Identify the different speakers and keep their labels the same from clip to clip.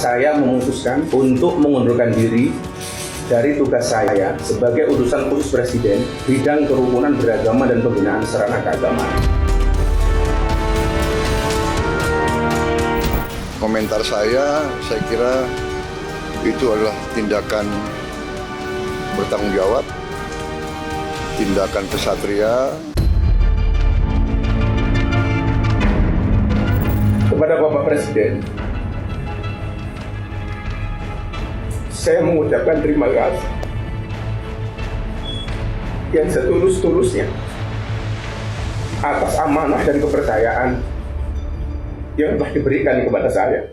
Speaker 1: Saya memutuskan untuk mengundurkan diri dari tugas saya sebagai utusan khusus Presiden bidang kerukunan beragama dan pembinaan sarana keagamaan.
Speaker 2: Komentar saya kira itu adalah tindakan bertanggung jawab, tindakan kesatria.
Speaker 1: Kepada Bapak Presiden, saya mengucapkan terima kasih yang setulus-tulusnya atas amanah dan kepercayaan yang telah diberikan kepada saya.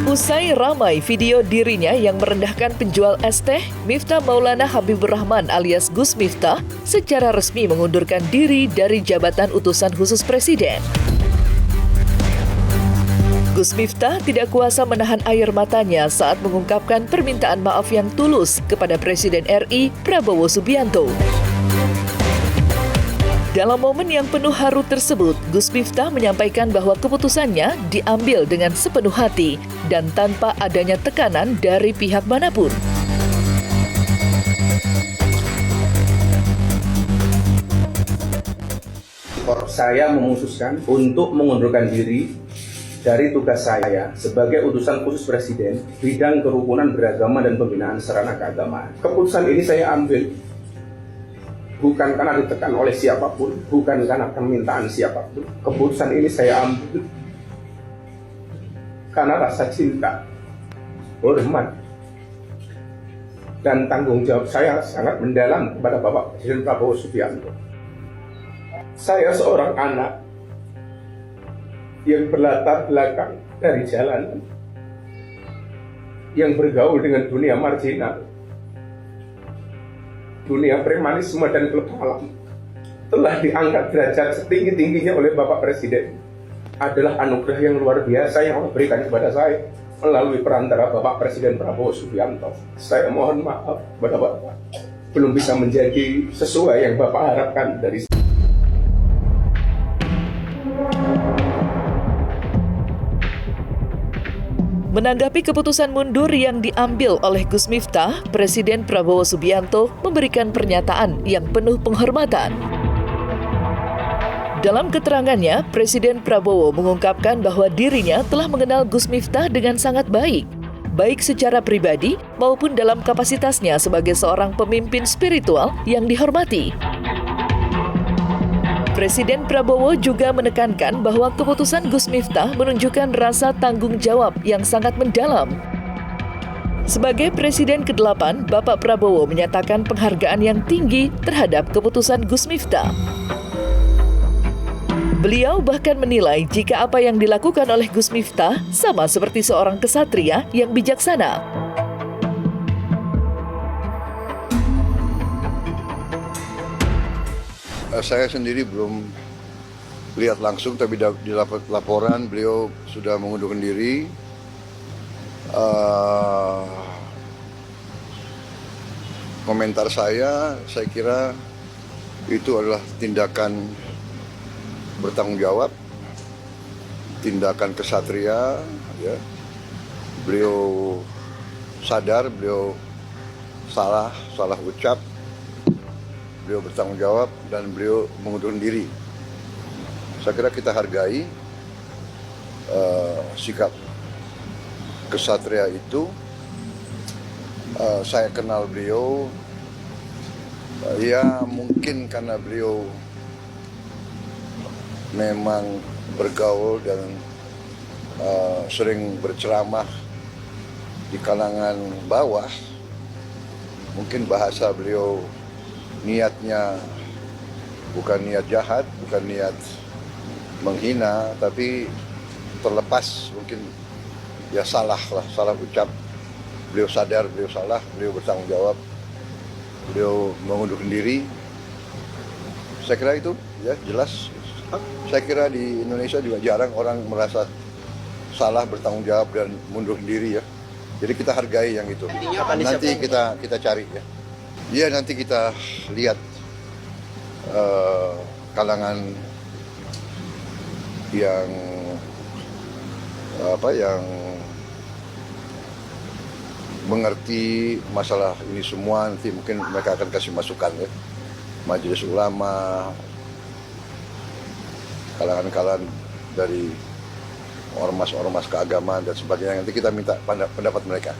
Speaker 3: Usai ramai video dirinya yang merendahkan penjual es teh, Miftah Maulana Habibur Rahman alias Gus Miftah secara resmi mengundurkan diri dari jabatan utusan khusus Presiden. Gus Miftah tidak kuasa menahan air matanya saat mengungkapkan permintaan maaf yang tulus kepada Presiden RI Prabowo Subianto. Dalam momen yang penuh haru tersebut, Gus Miftah menyampaikan bahwa keputusannya diambil dengan sepenuh hati dan tanpa adanya tekanan dari pihak manapun.
Speaker 1: Saya memutuskan untuk mengundurkan diri dari tugas saya sebagai utusan khusus Presiden bidang kerukunan beragama dan pembinaan sarana keagamaan. Keputusan ini saya ambil bukan karena ditekan oleh siapapun, bukan karena permintaan siapapun. Keputusan ini saya ambil karena rasa cinta, hormat, dan tanggung jawab saya sangat mendalam kepada Bapak Presiden Prabowo Subianto. Saya seorang anak yang berlatar belakang dari jalanan, yang bergaul dengan dunia marginal, dunia premanisme dan klub malam, telah diangkat derajat setinggi-tingginya oleh Bapak Presiden. Adalah anugerah yang luar biasa yang Allah berikan kepada saya melalui perantara Bapak Presiden Prabowo Subianto. Saya mohon maaf kepada Bapak, belum bisa menjadi sesuai yang Bapak harapkan dari saya.
Speaker 3: Menanggapi keputusan mundur yang diambil oleh Gus Miftah, Presiden Prabowo Subianto memberikan pernyataan yang penuh penghormatan. Dalam keterangannya, Presiden Prabowo mengungkapkan bahwa dirinya telah mengenal Gus Miftah dengan sangat baik secara pribadi maupun dalam kapasitasnya sebagai seorang pemimpin spiritual yang dihormati. Presiden Prabowo juga menekankan bahwa keputusan Gus Miftah menunjukkan rasa tanggung jawab yang sangat mendalam. Sebagai Presiden ke-8, Bapak Prabowo menyatakan penghargaan yang tinggi terhadap keputusan Gus Miftah. Beliau bahkan menilai jika apa yang dilakukan oleh Gus Miftah sama seperti seorang kesatria yang bijaksana.
Speaker 2: Saya sendiri belum lihat langsung, tapi di laporan beliau sudah mengundurkan diri. Komentar saya kira itu adalah tindakan bertanggung jawab, tindakan kesatria. Ya. Beliau sadar, beliau salah ucap. Beliau bertanggung jawab dan beliau mengundurkan diri. Saya kira kita hargai sikap kesatria itu. Saya kenal beliau, ya mungkin karena beliau memang bergaul dan sering berceramah di kalangan bawah. Mungkin bahasa beliau niatnya bukan niat jahat, bukan niat menghina, tapi terlepas mungkin ya salah ucap. beliau sadar, beliau salah, beliau bertanggung jawab, beliau mengundurkan diri. Saya kira itu ya jelas. Saya kira di Indonesia juga jarang orang merasa salah, bertanggung jawab dan mundurkan diri ya. Jadi kita hargai yang itu. Nanti kita cari ya. Iya, nanti kita lihat kalangan yang yang mengerti masalah ini semua, nanti mungkin mereka akan kasih masukan ya. Majelis ulama, kalangan-kalangan dari ormas-ormas keagamaan dan sebagainya, nanti kita minta pendapat mereka.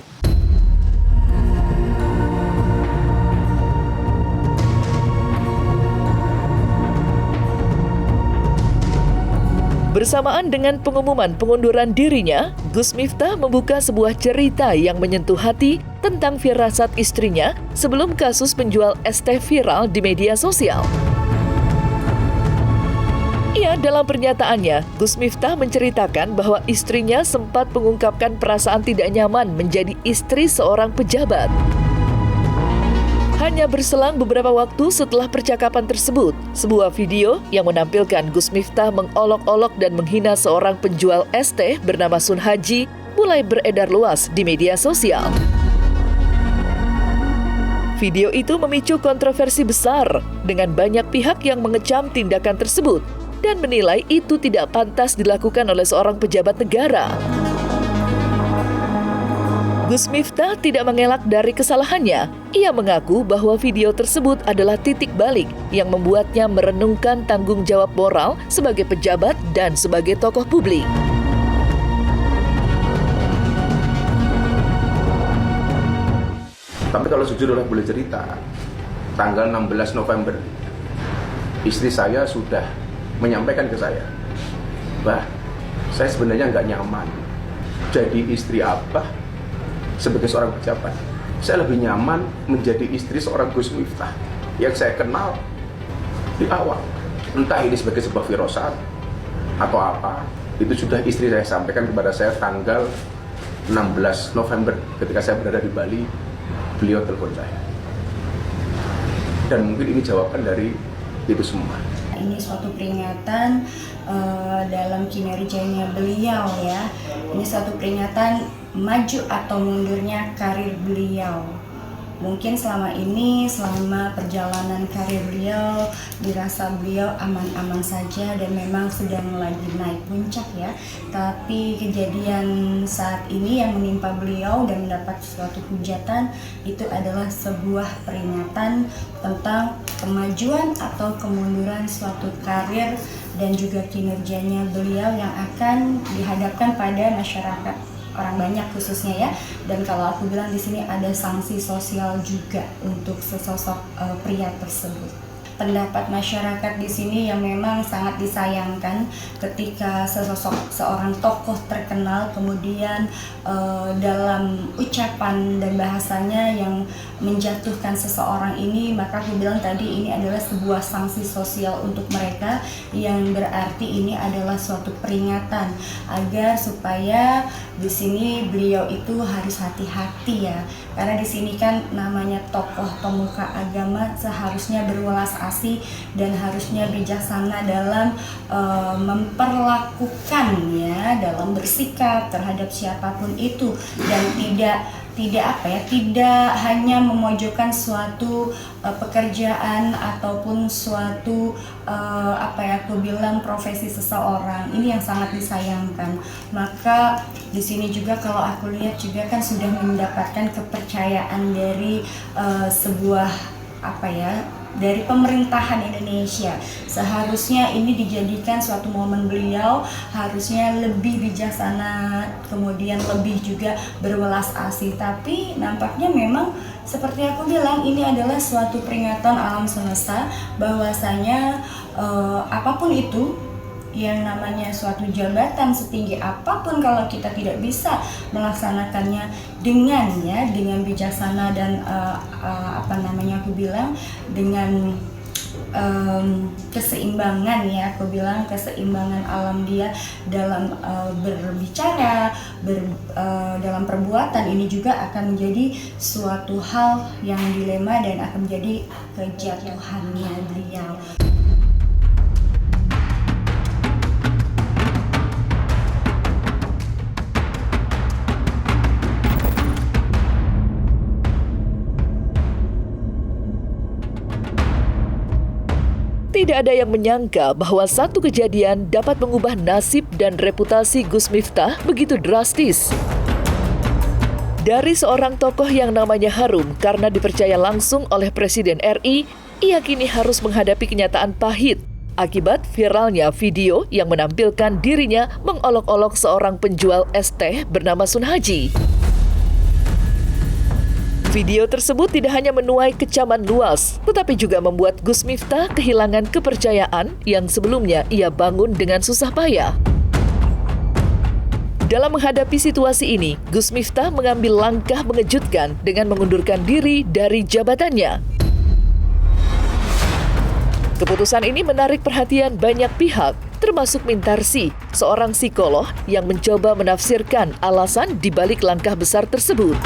Speaker 3: Bersamaan dengan pengumuman pengunduran dirinya, Gus Miftah membuka sebuah cerita yang menyentuh hati tentang firasat istrinya sebelum kasus penjual es teh viral di media sosial. Dalam pernyataannya, Gus Miftah menceritakan bahwa istrinya sempat mengungkapkan perasaan tidak nyaman menjadi istri seorang pejabat. Hanya berselang beberapa waktu setelah percakapan tersebut, sebuah video yang menampilkan Gus Miftah mengolok-olok dan menghina seorang penjual es teh bernama Sun Haji mulai beredar luas di media sosial. Video itu memicu kontroversi besar dengan banyak pihak yang mengecam tindakan tersebut dan menilai itu tidak pantas dilakukan oleh seorang pejabat negara. Gus Miftah tidak mengelak dari kesalahannya. Ia mengaku bahwa video tersebut adalah titik balik yang membuatnya merenungkan tanggung jawab moral sebagai pejabat dan sebagai tokoh publik.
Speaker 1: Tapi kalau jujur boleh cerita, tanggal 16 November, istri saya sudah menyampaikan ke saya, "Bah, saya sebenarnya nggak nyaman jadi istri Abah sebagai seorang pejabat. Saya lebih nyaman menjadi istri seorang Gus Miftah yang saya kenal di awal. Entah ini sebagai sebuah firasat atau apa, itu sudah istri saya sampaikan kepada saya tanggal 16 November ketika saya berada di Bali, beliau telepon saya. Dan mungkin ini jawaban dari itu semua."
Speaker 4: Ini suatu peringatan dalam kinerjanya beliau ya. Ini suatu peringatan maju atau mundurnya karir beliau. Mungkin selama ini, selama perjalanan karir beliau, dirasa beliau aman-aman saja dan memang sedang lagi naik puncak ya. Tapi kejadian saat ini yang menimpa beliau dan mendapat suatu hujatan, itu adalah sebuah peringatan tentang kemajuan atau kemunduran suatu karir dan juga kinerjanya beliau yang akan dihadapkan pada masyarakat, orang banyak khususnya ya. Dan kalau aku bilang di sini ada sanksi sosial juga untuk sesosok pria tersebut. Pendapat masyarakat di sini yang memang sangat disayangkan ketika seorang tokoh terkenal kemudian dalam ucapan dan bahasanya yang menjatuhkan seseorang ini, maka aku bilang tadi ini adalah sebuah sanksi sosial untuk mereka, yang berarti ini adalah suatu peringatan agar supaya di sini beliau itu harus hati-hati ya, karena di sini kan namanya tokoh pemuka agama seharusnya berwelas asih dan harusnya bijaksana dalam memperlakukan ya, dalam bersikap terhadap siapapun itu, dan tidak hanya memojokkan suatu pekerjaan ataupun suatu aku bilang profesi seseorang. Ini yang sangat disayangkan. Maka di sini juga kalau aku lihat juga kan sudah mendapatkan kepercayaan dari sebuah dari pemerintahan Indonesia. Seharusnya ini dijadikan suatu momen beliau, harusnya lebih bijaksana, kemudian lebih juga berwelas asih. Tapi nampaknya memang seperti aku bilang, ini adalah suatu peringatan alam semesta bahwasanya apapun itu, yang namanya suatu jabatan setinggi apapun, kalau kita tidak bisa melaksanakannya dengan bijaksana dan aku bilang dengan keseimbangan ya, aku bilang keseimbangan alam dia dalam berbicara, dalam perbuatan ini juga akan menjadi suatu hal yang dilema dan akan menjadi kejatuhannya beliau.
Speaker 3: Tidak ada yang menyangka bahwa satu kejadian dapat mengubah nasib dan reputasi Gus Miftah begitu drastis. Dari seorang tokoh yang namanya harum karena dipercaya langsung oleh Presiden RI, ia kini harus menghadapi kenyataan pahit akibat viralnya video yang menampilkan dirinya mengolok-olok seorang penjual es teh bernama Sun Haji. Video tersebut tidak hanya menuai kecaman luas, tetapi juga membuat Gus Miftah kehilangan kepercayaan yang sebelumnya ia bangun dengan susah payah. Dalam menghadapi situasi ini, Gus Miftah mengambil langkah mengejutkan dengan mengundurkan diri dari jabatannya. Keputusan ini menarik perhatian banyak pihak, termasuk Mintarsi, seorang psikolog yang mencoba menafsirkan alasan di balik langkah besar tersebut.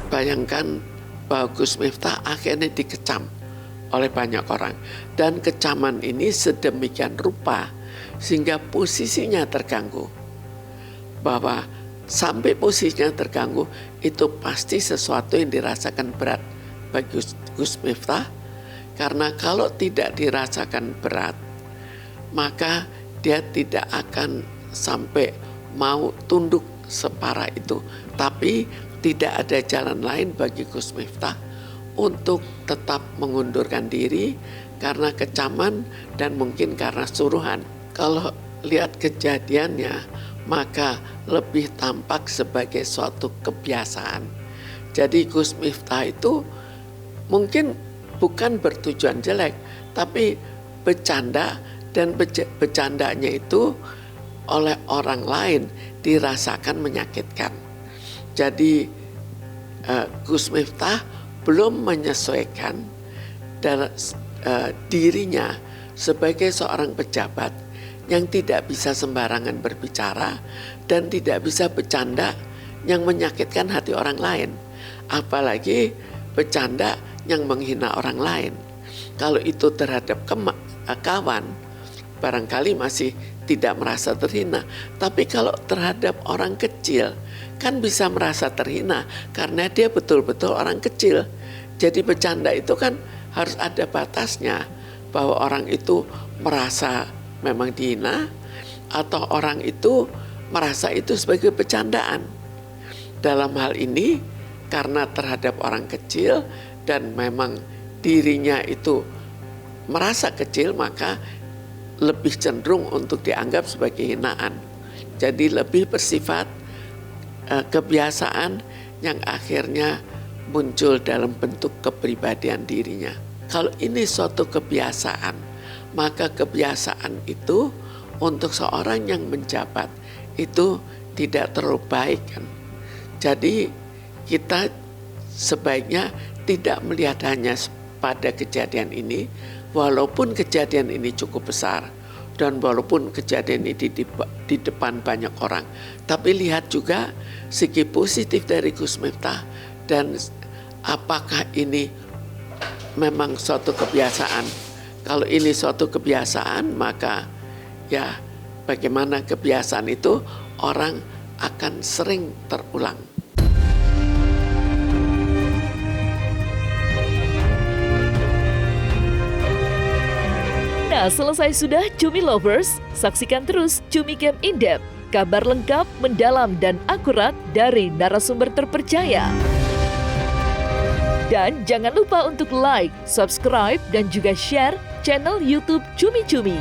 Speaker 5: Bayangkan bahwa Gus Miftah akhirnya dikecam oleh banyak orang. Dan kecaman ini sedemikian rupa sehingga posisinya terganggu. Bahwa sampai posisinya terganggu itu pasti sesuatu yang dirasakan berat bagi Gus Miftah. Karena kalau tidak dirasakan berat, maka dia tidak akan sampai mau tunduk separah itu. Tapi tidak ada jalan lain bagi Gus Miftah untuk tetap mengundurkan diri karena kecaman dan mungkin karena suruhan. Kalau lihat kejadiannya, maka lebih tampak sebagai suatu kebiasaan. Jadi Gus Miftah itu mungkin bukan bertujuan jelek, tapi bercanda dan bercandanya itu oleh orang lain dirasakan menyakitkan. Jadi Gus Miftah belum menyesuaikan dirinya sebagai seorang pejabat yang tidak bisa sembarangan berbicara dan tidak bisa bercanda yang menyakitkan hati orang lain. Apalagi bercanda yang menghina orang lain. Kalau itu terhadap kawan, barangkali masih tidak merasa terhina. Tapi kalau terhadap orang kecil, kan bisa merasa terhina karena dia betul-betul orang kecil. Jadi bercanda itu kan harus ada batasnya, bahwa orang itu merasa memang dihina atau orang itu merasa itu sebagai bercandaan. Dalam hal ini karena terhadap orang kecil dan memang dirinya itu merasa kecil, maka lebih cenderung untuk dianggap sebagai hinaan. Jadi lebih bersifat kebiasaan yang akhirnya muncul dalam bentuk kepribadian dirinya. Kalau ini suatu kebiasaan, maka kebiasaan itu untuk seorang yang menjabat itu tidak terlalu baik kan. Jadi kita sebaiknya tidak melihat hanya pada kejadian ini, walaupun kejadian ini cukup besar dan walaupun kejadian ini di depan banyak orang, tapi lihat juga segi positif dari Gus Miftah dan apakah ini memang suatu kebiasaan. Kalau ini suatu kebiasaan, maka ya bagaimana kebiasaan itu orang akan sering terulang.
Speaker 3: Nah, selesai sudah Cumi Lovers, saksikan terus Cumi Camp In-Depth, kabar lengkap, mendalam, dan akurat dari narasumber terpercaya. Dan jangan lupa untuk like, subscribe, dan juga share channel YouTube Cumi Cumi.